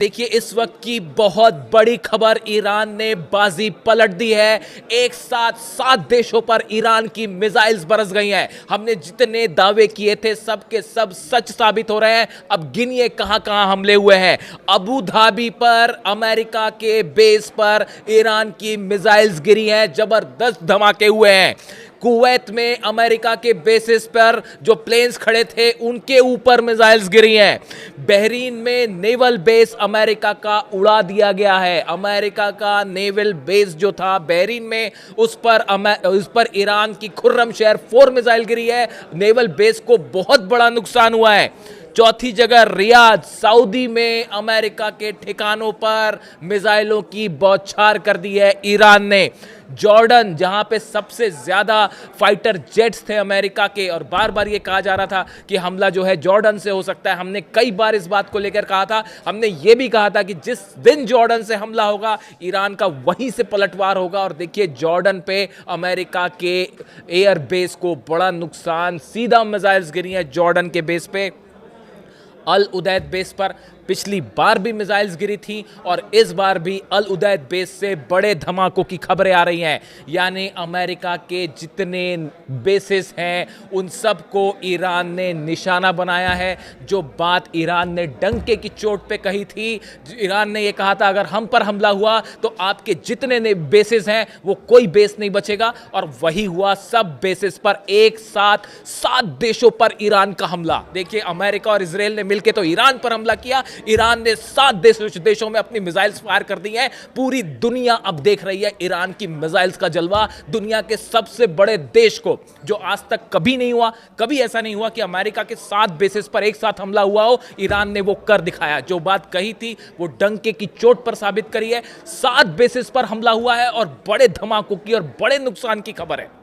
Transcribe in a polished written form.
देखिए इस वक्त की बहुत बड़ी खबर, ईरान ने बाजी पलट दी है। एक साथ 7 देशों पर ईरान की मिसाइल्स बरस गई हैं। हमने जितने दावे किए थे सब के सब सच साबित हो रहे हैं। अब गिनिए कहां कहां हमले हुए हैं। अबू धाबी पर अमेरिका के बेस पर ईरान की मिसाइल्स गिरी हैं, जबरदस्त धमाके हुए हैं। कुवैत में अमेरिका के बेसिस पर जो प्लेन्स खड़े थे उनके ऊपर मिसाइल्स गिरी हैं। बहरीन में नेवल बेस अमेरिका का उड़ा दिया गया है। अमेरिका का नेवल बेस जो था बहरीन में, उस पर ईरान की खुर्रम शहर 4 मिसाइल गिरी है। नेवल बेस को बहुत बड़ा नुकसान हुआ है। चौथी जगह रियाद सऊदी में अमेरिका के ठिकानों पर मिसाइलों की बौछार कर दी है ईरान ने। जॉर्डन जहां पे सबसे ज्यादा फाइटर जेट्स थे अमेरिका के, और बार बार ये कहा जा रहा था कि हमला जो है जॉर्डन से हो सकता है। हमने कई बार इस बात को लेकर कहा था। हमने ये भी कहा था कि जिस दिन जॉर्डन से हमला होगा ईरान का वहीं से पलटवार होगा। और देखिए जॉर्डन पे अमेरिका के एयर बेस को बड़ा नुकसान, सीधा मिसाइल्स गिरी हैं जॉर्डन के बेस पे। अल उदैद बेस पर पिछली बार भी मिसाइल्स गिरी थी और इस बार भी अल उदैद बेस से बड़े धमाकों की खबरें आ रही हैं। यानी अमेरिका के जितने बेसेस हैं उन सब को ईरान ने निशाना बनाया है। जो बात ईरान ने डंके की चोट पे कही थी, ईरान ने यह कहा था अगर हम पर हमला हुआ तो आपके जितने बेसेस हैं वो कोई बेस नहीं बचेगा, और वही हुआ। सब बेसेस पर एक साथ 7 देशों पर ईरान का हमला। देखिए अमेरिका और इजराइल ने मिलकर तो ईरान पर हमला किया, ईरान ने 7 देशों में अपनी मिसाइल्स फायर कर दी हैं। पूरी दुनिया अब देख रही है ईरान की मिसाइल्स का जलवा। दुनिया के सबसे बड़े देश को, जो आज तक कभी नहीं हुआ, कभी ऐसा नहीं हुआ कि अमेरिका के 7 बेसिस पर एक साथ हमला हुआ हो, ईरान ने वो कर दिखाया। जो बात कही थी वो डंके की चोट पर साबित करी है। 7 बेसिस पर हमला हुआ है और बड़े धमाकों की और बड़े नुकसान की खबर है।